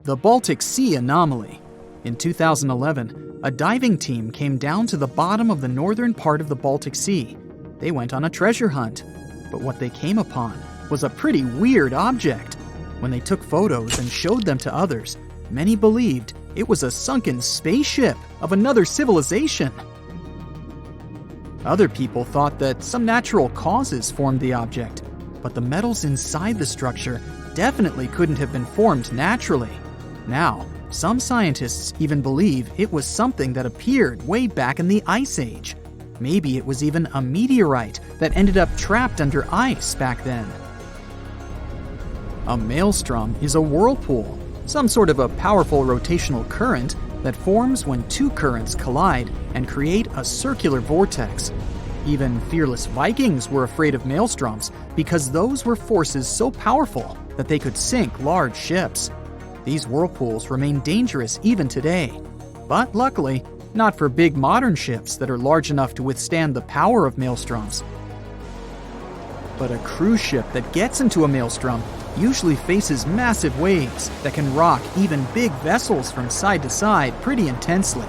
The Baltic Sea anomaly. In 2011, a diving team came down to the bottom of the northern part of the Baltic Sea. They went on a treasure hunt, but what they came upon was a pretty weird object. When they took photos and showed them to others, many believed it was a sunken spaceship of another civilization. Other people thought that some natural causes formed the object, but the metals inside the structure definitely couldn't have been formed naturally. Now, some scientists even believe it was something that appeared way back in the Ice Age. Maybe it was even a meteorite that ended up trapped under ice back then. A maelstrom is a whirlpool, some sort of a powerful rotational current that forms when two currents collide and create a circular vortex. Even fearless Vikings were afraid of maelstroms because those were forces so powerful that they could sink large ships. These whirlpools remain dangerous even today, but luckily, not for big modern ships that are large enough to withstand the power of maelstroms. But a cruise ship that gets into a maelstrom usually faces massive waves that can rock even big vessels from side to side pretty intensely.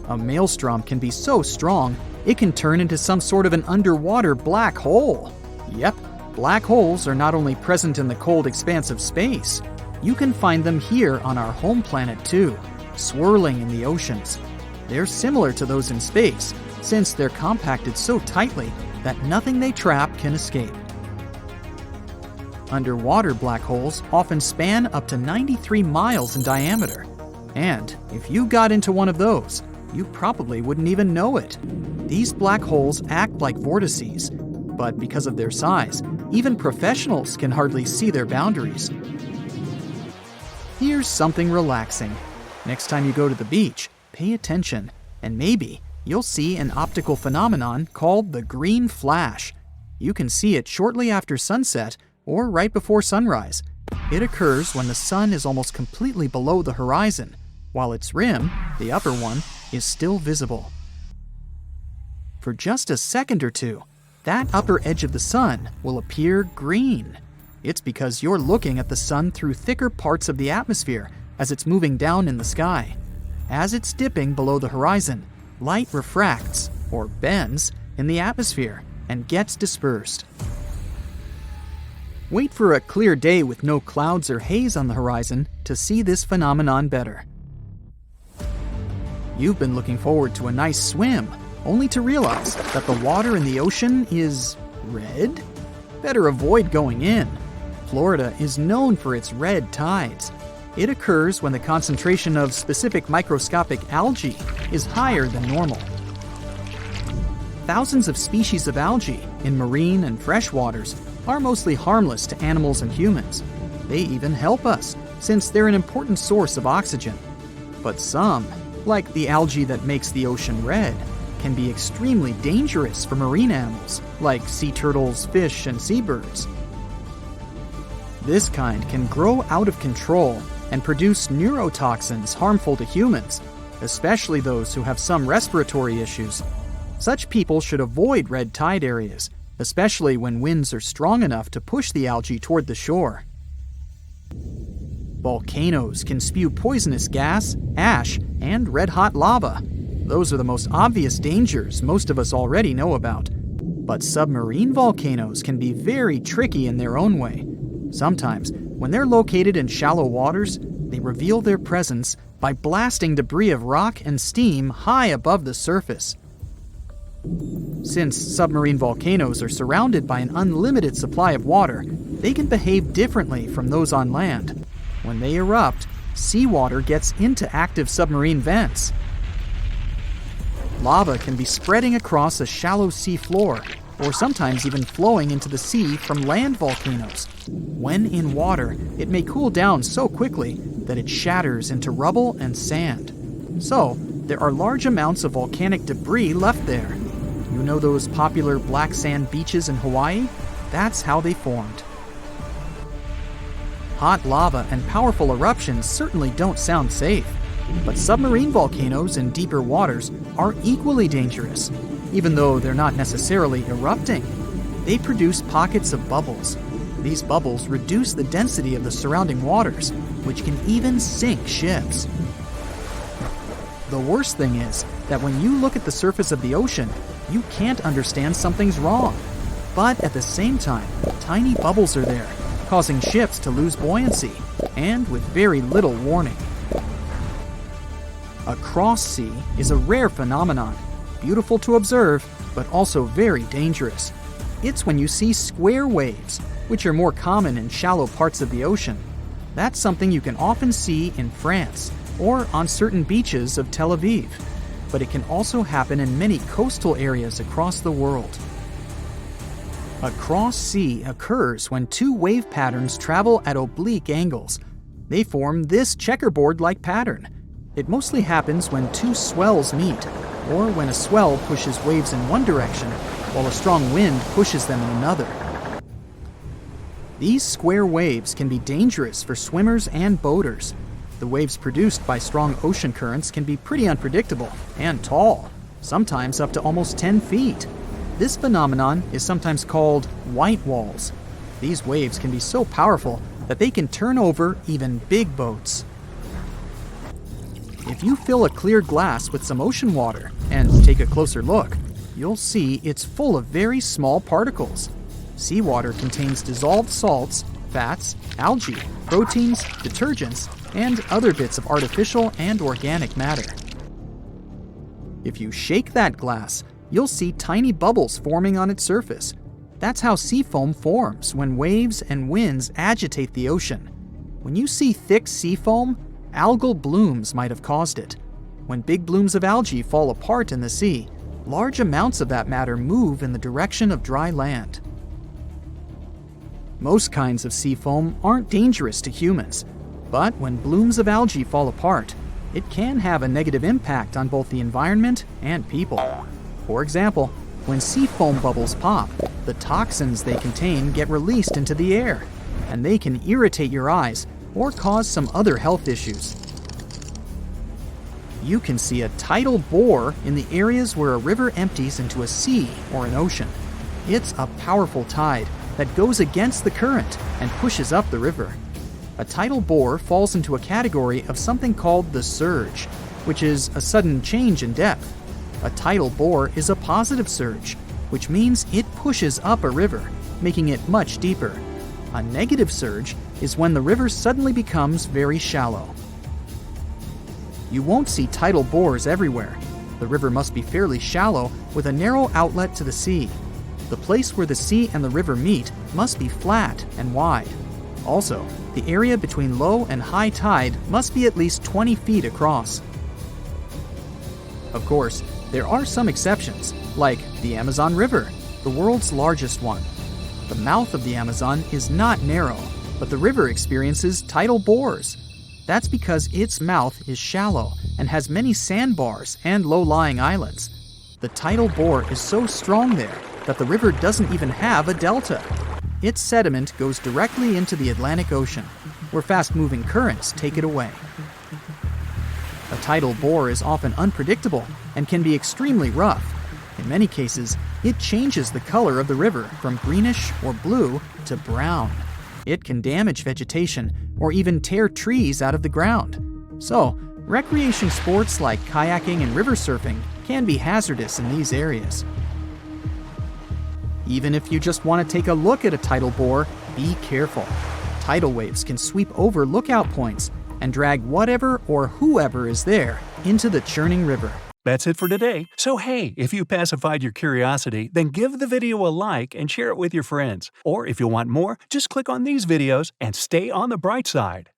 A maelstrom can be so strong, it can turn into some sort of an underwater black hole. Yep, black holes are not only present in the cold expanse of space, you can find them here on our home planet too, swirling in the oceans. They're similar to those in space, since they're compacted so tightly that nothing they trap can escape. Underwater black holes often span up to 93 miles in diameter. And if you got into one of those, you probably wouldn't even know it. These black holes act like vortices, but because of their size, even professionals can hardly see their boundaries. Here's something relaxing. Next time you go to the beach, pay attention, and maybe you'll see an optical phenomenon called the green flash. You can see it shortly after sunset or right before sunrise. It occurs when the sun is almost completely below the horizon, while its rim, the upper one, is still visible. For just a second or two, that upper edge of the sun will appear green. It's because you're looking at the sun through thicker parts of the atmosphere as it's moving down in the sky. As it's dipping below the horizon, light refracts, or bends, in the atmosphere and gets dispersed. Wait for a clear day with no clouds or haze on the horizon to see this phenomenon better. You've been looking forward to a nice swim, only to realize that the water in the ocean is red? Better avoid going in. Florida is known for its red tides. It occurs when the concentration of specific microscopic algae is higher than normal. Thousands of species of algae in marine and fresh waters are mostly harmless to animals and humans. They even help us, since they're an important source of oxygen. But some, like the algae that makes the ocean red, can be extremely dangerous for marine animals, like sea turtles, fish, and seabirds. This kind can grow out of control and produce neurotoxins harmful to humans, especially those who have some respiratory issues. Such people should avoid red tide areas, especially when winds are strong enough to push the algae toward the shore. Volcanoes can spew poisonous gas, ash, and red-hot lava. Those are the most obvious dangers most of us already know about. But submarine volcanoes can be very tricky in their own way. Sometimes, when they're located in shallow waters, they reveal their presence by blasting debris of rock and steam high above the surface. Since submarine volcanoes are surrounded by an unlimited supply of water, they can behave differently from those on land. When they erupt, seawater gets into active submarine vents. Lava can be spreading across a shallow sea floor, or sometimes even flowing into the sea from land volcanoes. When in water, it may cool down so quickly that it shatters into rubble and sand. So, there are large amounts of volcanic debris left there. You know those popular black sand beaches in Hawaii? That's how they formed. Hot lava and powerful eruptions certainly don't sound safe, but submarine volcanoes in deeper waters are equally dangerous. Even though they're not necessarily erupting, they produce pockets of bubbles. These bubbles reduce the density of the surrounding waters, which can even sink ships. The worst thing is that when you look at the surface of the ocean, you can't understand something's wrong. But at the same time, tiny bubbles are there, causing ships to lose buoyancy, and with very little warning. A cross sea is a rare phenomenon, beautiful to observe, but also very dangerous. It's when you see square waves, which are more common in shallow parts of the ocean. That's something you can often see in France or on certain beaches of Tel Aviv, but it can also happen in many coastal areas across the world. A cross sea occurs when two wave patterns travel at oblique angles. They form this checkerboard-like pattern. It mostly happens when two swells meet, or when a swell pushes waves in one direction while a strong wind pushes them in another. These square waves can be dangerous for swimmers and boaters. The waves produced by strong ocean currents can be pretty unpredictable and tall, sometimes up to almost 10 feet. This phenomenon is sometimes called white walls. These waves can be so powerful that they can turn over even big boats. If you fill a clear glass with some ocean water and take a closer look, you'll see it's full of very small particles. Seawater contains dissolved salts, fats, algae, proteins, detergents, and other bits of artificial and organic matter. If you shake that glass, you'll see tiny bubbles forming on its surface. That's how sea foam forms when waves and winds agitate the ocean. When you see thick sea foam, algal blooms might have caused it. When big blooms of algae fall apart in the sea, large amounts of that matter move in the direction of dry land. Most kinds of sea foam aren't dangerous to humans, but when blooms of algae fall apart, it can have a negative impact on both the environment and people. For example, when sea foam bubbles pop, the toxins they contain get released into the air, and they can irritate your eyes or cause some other health issues. You can see a tidal bore in the areas where a river empties into a sea or an ocean. It's a powerful tide that goes against the current and pushes up the river. A tidal bore falls into a category of something called the surge, which is a sudden change in depth. A tidal bore is a positive surge, which means it pushes up a river, making it much deeper. A negative surge is when the river suddenly becomes very shallow. You won't see tidal bores everywhere. The river must be fairly shallow with a narrow outlet to the sea. The place where the sea and the river meet must be flat and wide. Also, the area between low and high tide must be at least 20 feet across. Of course, there are some exceptions, like the Amazon River, the world's largest one. The mouth of the Amazon is not narrow, but the river experiences tidal bores. That's because its mouth is shallow and has many sandbars and low-lying islands. The tidal bore is so strong there that the river doesn't even have a delta. Its sediment goes directly into the Atlantic Ocean, where fast-moving currents take it away. A tidal bore is often unpredictable and can be extremely rough. In many cases, it changes the color of the river from greenish or blue to brown. It can damage vegetation or even tear trees out of the ground. So, recreation sports like kayaking and river surfing can be hazardous in these areas. Even if you just want to take a look at a tidal bore, be careful. Tidal waves can sweep over lookout points and drag whatever or whoever is there into the churning river. That's it for today. So hey, if you pacified your curiosity, then give the video a like and share it with your friends. Or if you want more, just click on these videos and stay on the bright side.